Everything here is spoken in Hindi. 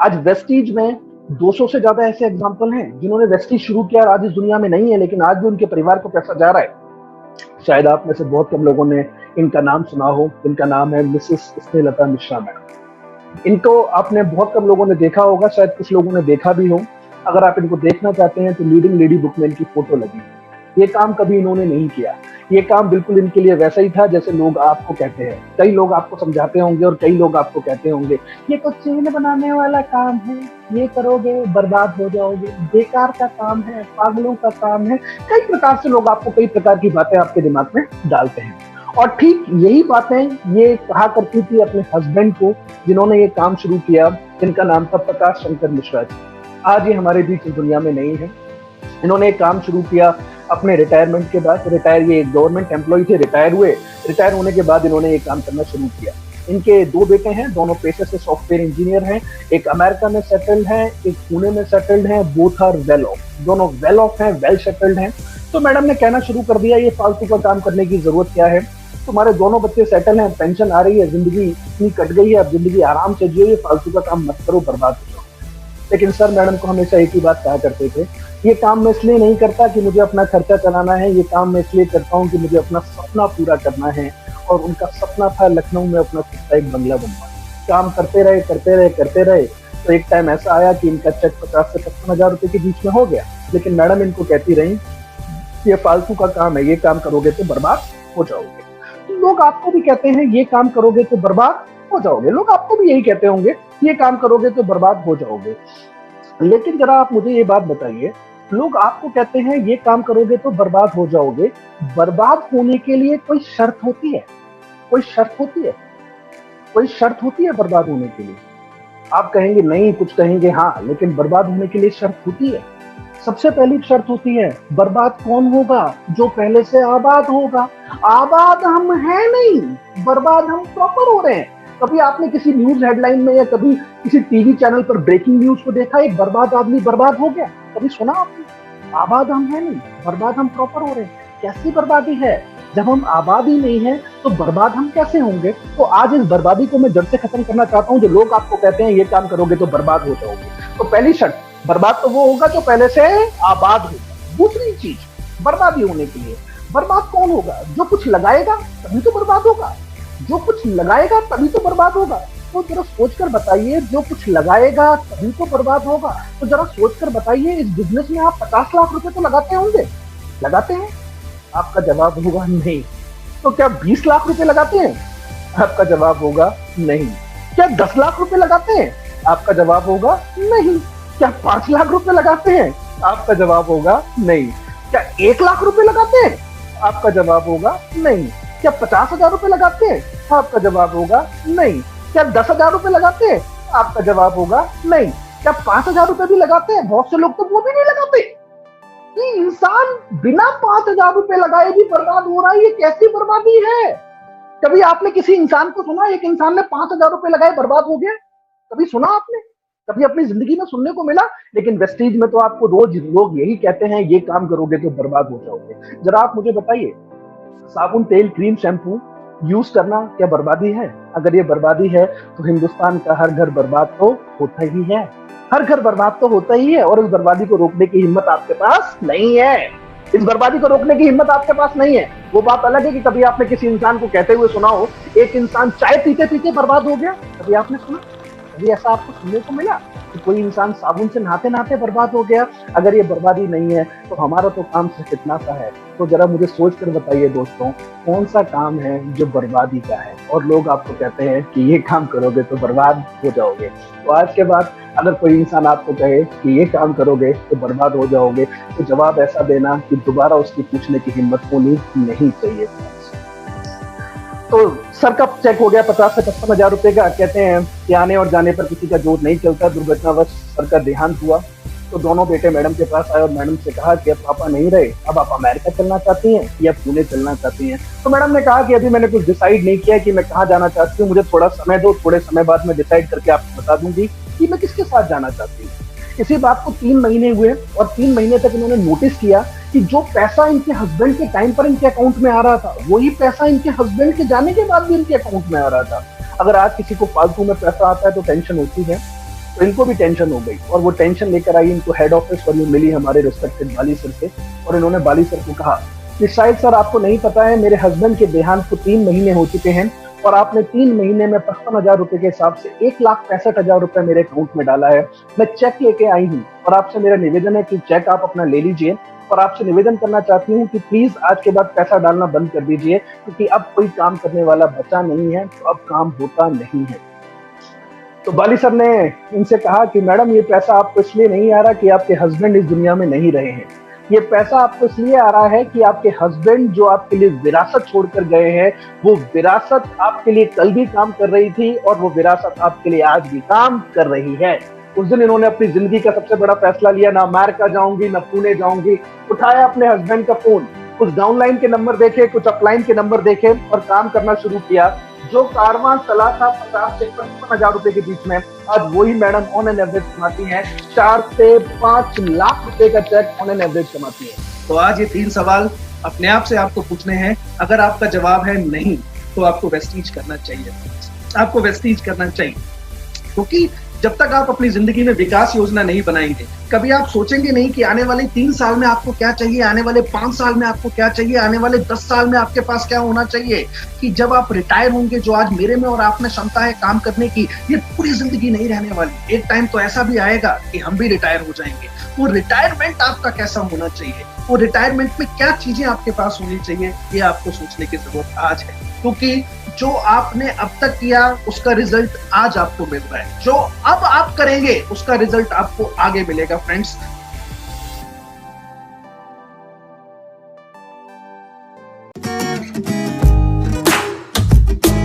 आज वेस्टीज में 200 से ज्यादा ऐसे एग्जाम्पल हैं जिन्होंने वेस्टीज शुरू किया और आज इस दुनिया में नहीं है, लेकिन आज भी उनके परिवार को पैसा जा रहा है। शायद आप में से बहुत कम लोगों ने इनका नाम सुना हो। इनका नाम है मिसेस स्नेहलता मिश्रा मैडम। इनको आपने बहुत कम लोगों ने देखा होगा, शायद कुछ लोगों ने देखा भी हो। अगर आप इनको देखना चाहते हैं तो लीडिंग लेडी बुक में इनकी फोटो लगी है। ये काम कभी इन्होंने नहीं किया। ये काम बिल्कुल इनके लिए वैसा ही था जैसे लोग आपको कहते हैं। कई लोग आपको समझाते होंगे और कई लोग आपको कहते होंगे ये तो चेन बनाने वाला काम है, ये करोगे बर्बाद हो जाओगे, बेकार का काम है, पागलों का काम है। कई प्रकार से लोग आपको कई प्रकार की बातें आपके दिमाग में डालते हैं। और ठीक यही बातें ये कहा करती थी अपने हस्बैंड को, जिन्होंने ये काम शुरू किया। इनका नाम था प्रकाश शंकर मिश्रा जी। आज ये हमारे बीच इस दुनिया में नहीं है। इन्होंने एक काम शुरू किया अपने रिटायरमेंट के बाद। ये गवर्नमेंट एम्प्लॉय थे, रिटायर हुए। रिटायर होने के बाद इन्होंने ये काम करना शुरू किया। इनके 2 बेटे हैं, दोनों पेशे से सॉफ्टवेयर इंजीनियर हैं। एक अमेरिका में सेटल्ड है, एक पुणे में सेटल्ड है। बोथ आर वेल ऑफ, दोनों वेल ऑफ हैं, वेल सेटल्ड हैं। तो मैडम ने कहना शुरू कर दिया ये फालतू का काम करने की जरूरत क्या है, तुम्हारे दोनों बच्चे सेटल हैं, पेंशन आ रही है, जिंदगी इतनी कट गई है, अब जिंदगी आराम से जियो, ये फालतू का काम मत करो, बर्बाद हो जाओ। लेकिन सर मैडम को हमेशा एक ही बात कहा करते थे, ये काम मैं इसलिए नहीं करता कि मुझे अपना खर्चा चलाना है, ये काम मैं इसलिए करता हूँ कि मुझे अपना सपना पूरा करना है। और उनका सपना था लखनऊ में अपना खुद का एक बंगला बनवाना। काम करते रहे करते रहे करते रहे, तो एक टाइम ऐसा आया कि इनका चेक 50 से 55 हजार रुपए के बीच में हो गया। लेकिन मैडम इनको कहती रही ये फालतू का काम है, ये काम करोगे तो बर्बाद हो जाओगे। तो लोग आपको भी कहते हैं ये काम करोगे तो बर्बाद हो जाओगे। लोग आपको भी यही कहते होंगे ये काम करोगे तो बर्बाद हो जाओगे। लेकिन जरा आप मुझे ये बात बताइए, लोग आपको कहते हैं ये काम करोगे तो बर्बाद हो जाओगे, बर्बाद होने के लिए कोई शर्त होती है? कोई शर्त होती है? कोई शर्त होती है बर्बाद होने के लिए? आप कहेंगे नहीं, कुछ कहेंगे हाँ, लेकिन बर्बाद होने के लिए शर्त होती है। सबसे पहली शर्त होती है, बर्बाद कौन होगा? जो पहले से आबाद होगा। आबाद हम हैं नहीं, बर्बाद हम प्रॉपर हो रहे हैं। कभी आपने किसी न्यूज हेडलाइन में या कभी किसी टीवी चैनल पर ब्रेकिंग न्यूज को देखा, एक बर्बाद आदमी बर्बाद हो गया? कभी सुना आपने? आबाद हम हैं नहीं, बर्बाद हम प्रॉपर हो रहे हैं। कैसी बर्बादी है? जब हम आबाद ही नहीं है तो बर्बाद हम कैसे होंगे? तो आज इस बर्बादी को मैं जड़ से खत्म करना चाहता हूँ। जो लोग आपको कहते हैं ये काम करोगे तो बर्बाद हो जाओगे, तो पहली शर्त, बर्बाद तो वो होगा जो पहले से आबाद होगा। दूसरी चीज, बर्बादी होने के लिए बर्बाद कौन होगा? जो कुछ लगाएगा तभी तो बर्बाद होगा। जो कुछ लगाएगा तभी तो बर्बाद होगा। तो जरा सोचकर बताइए, जो कुछ लगाएगा तभी तो बर्बाद होगा। तो जरा सोचकर बताइए, इस बिजनेस में आप 50 लाख रुपए तो लगाते होंगे, लगाते हैं? आपका जवाब होगा नहीं। तो क्या 20 लाख रुपए लगाते हैं? आपका जवाब होगा नहीं। क्या 10 लाख रुपए लगाते हैं? आपका जवाब होगा नहीं। क्या 5 लाख रुपए लगाते हैं? आपका जवाब होगा नहीं। क्या 1 लाख रुपए लगाते हैं? आपका जवाब होगा नहीं। क्या 50,000 रुपए लगाते हैं? आपका जवाब होगा नहीं। क्या 10,000 रुपए लगाते हैं? आपका जवाब होगा नहीं। क्या 5,000 रुपए भी लगाते हैं? बहुत से लोग तो वो भी नहीं लगाते। कि इंसान बिना 5,000 रुपए लगाए भी बर्बाद हो रहा है, ये कैसी बर्बादी है? कभी आपने किसी इंसान को सुना, एक इंसान ने 5,000 रुपए लगाए बर्बाद हो गया? कभी सुना आपने? कभी अपनी जिंदगी में सुनने को मिला? लेकिन वेस्टीज में तो आपको रोज लोग यही कहते हैं ये काम करोगे तो बर्बाद हो जाओगे। जरा आप मुझे बताइए, साबुन, तेल, क्रीम, शैम्पू यूज करना क्या बर्बादी है? अगर ये बर्बादी है तो हिंदुस्तान का हर घर बर्बाद तो होता ही है। हर घर बर्बाद तो होता ही है, और इस बर्बादी को रोकने की हिम्मत आपके पास नहीं है। इस बर्बादी को रोकने की हिम्मत आपके पास नहीं है। वो बात अलग है कि कभी आपने किसी इंसान को कहते हुए सुना हो एक इंसान चाय पीते पीते बर्बाद हो गया। कभी आपने सुना? कभी ऐसा आपको सुनने को मिला कि कोई इंसान साबुन से नहाते नहाते बर्बाद हो गया? अगर ये बर्बादी नहीं है तो हमारा तो काम सिर्फ इतना सा है। तो जरा मुझे सोच कर बताइए दोस्तों, कौन सा काम है जो बर्बादी का है और लोग आपको कहते हैं कि ये काम करोगे तो बर्बाद हो जाओगे? तो आज के बाद अगर कोई इंसान आपको कहे कि ये काम करोगे तो बर्बाद हो जाओगे, तो जवाब ऐसा देना कि दोबारा उसकी पूछने की हिम्मत होनी नहीं चाहिए। तो सर का चेक हो गया 50 से 55,000 रुपए का। कहते हैं कि आने और जाने पर किसी का जोर नहीं चलता। दुर्घटनावश सर का देहांत हुआ तो दोनों बेटे मैडम के पास आए और मैडम से कहा कि अब पापा नहीं रहे, अब आप अमेरिका चलना चाहती हैं या पुणे चलना चाहती हैं? तो मैडम ने कहा कि अभी मैंने कुछ डिसाइड नहीं किया कि मैं कहाँ जाना चाहती हूँ, मुझे थोड़ा समय दो, थोड़े समय बाद मैं डिसाइड करके आपको बता दूंगी कि मैं किसके साथ जाना चाहती हूँ। इसी बात को 3 महीने हुए और 3 महीने तक इन्होंने नोटिस किया कि जो पैसा इनके हस्बैंड के टाइम पर इनके अकाउंट में आ रहा था, वही पैसा इनके हस्बैंड के जाने के बाद भी इनके अकाउंट में आ रहा था। अगर आज किसी को फालतू में पैसा आता है तो टेंशन होती है, तो इनको भी टेंशन हो गई और वो टेंशन लेकर आई, इनको हेड ऑफिस पर ये मिली हमारे रिस्पेक्टेड बाली सर से। और इन्होंने बाली सर को कहा कि शायद सर आपको नहीं पता है, मेरे हस्बैंड के देहांत को 3 महीने हो चुके हैं और आपने 3 महीने में 55,000 रुपए के हिसाब से 1,65,000 रुपए मेरे अकाउंट में डाला है। मैं चेक लेके आई हूँ और आपसे मेरा निवेदन है कि चेक आप अपना ले लीजिए और आपसे निवेदन करना चाहती हूँ कि प्लीज आज के बाद पैसा डालना बंद कर दीजिए, क्योंकि अब कोई काम करने वाला बचा नहीं है, तो अब काम होता नहीं है। तो बाली सर ने इनसे कहा कि मैडम ये पैसा आपको इसलिए नहीं आ रहा कि आपके हस्बैंड इस दुनिया में नहीं रहे हैं, ये पैसा आपको इसलिए आ रहा है कि आपके हस्बैंड जो आपके लिए विरासत छोड़कर गए हैं, वो विरासत आपके लिए कल भी काम कर रही थी और वो विरासत आपके लिए आज भी काम कर रही है। उस दिन इन्होंने अपनी जिंदगी का सबसे बड़ा फैसला लिया, ना अमेरिका जाऊंगी ना पुणे जाऊंगी। उठाया अपने हस्बैंड का फोन, कुछ डाउनलाइन के नंबर देखे, कुछ अपलाइन के नंबर देखे और काम करना शुरू किया। जो कारवां चला था 50 से 55,000 रुपए के बीच में, आज वही मैडम ऑन एन एवरेज कमाती हैं 4 से 5 लाख रुपए का चेक ऑन एन एवरेज कमाती है। तो आज ये 3 सवाल अपने आप से आपको पूछने हैं। अगर आपका जवाब है नहीं, तो आपको वेस्टीज करना चाहिए, आपको वेस्टीज करना चाहिए। क्योंकि जब तक आप अपनी जिंदगी में विकास योजना नहीं बनाएंगे, कभी आप सोचेंगे नहीं कि आने वाले 3 साल में आपको क्या चाहिए, आने वाले 5 साल में आपको क्या चाहिए, आने वाले 10 साल में आपके पास क्या होना चाहिए, कि जब आप रिटायर होंगे, जो आज मेरे में और आप में क्षमता है काम करने की, ये पूरी जिंदगी नहीं रहने वाली। एक टाइम तो ऐसा भी आएगा कि हम भी रिटायर हो जाएंगे। वो रिटायरमेंट आपका कैसा होना चाहिए, वो रिटायरमेंट में क्या चीजें आपके पास होनी चाहिए, ये आपको सोचने की जरूरत आज है। क्योंकि जो आपने अब तक किया उसका रिजल्ट आज आपको मिल रहा है, जो अब आप करेंगे उसका रिजल्ट आपको आगे मिलेगा फ्रेंड्स।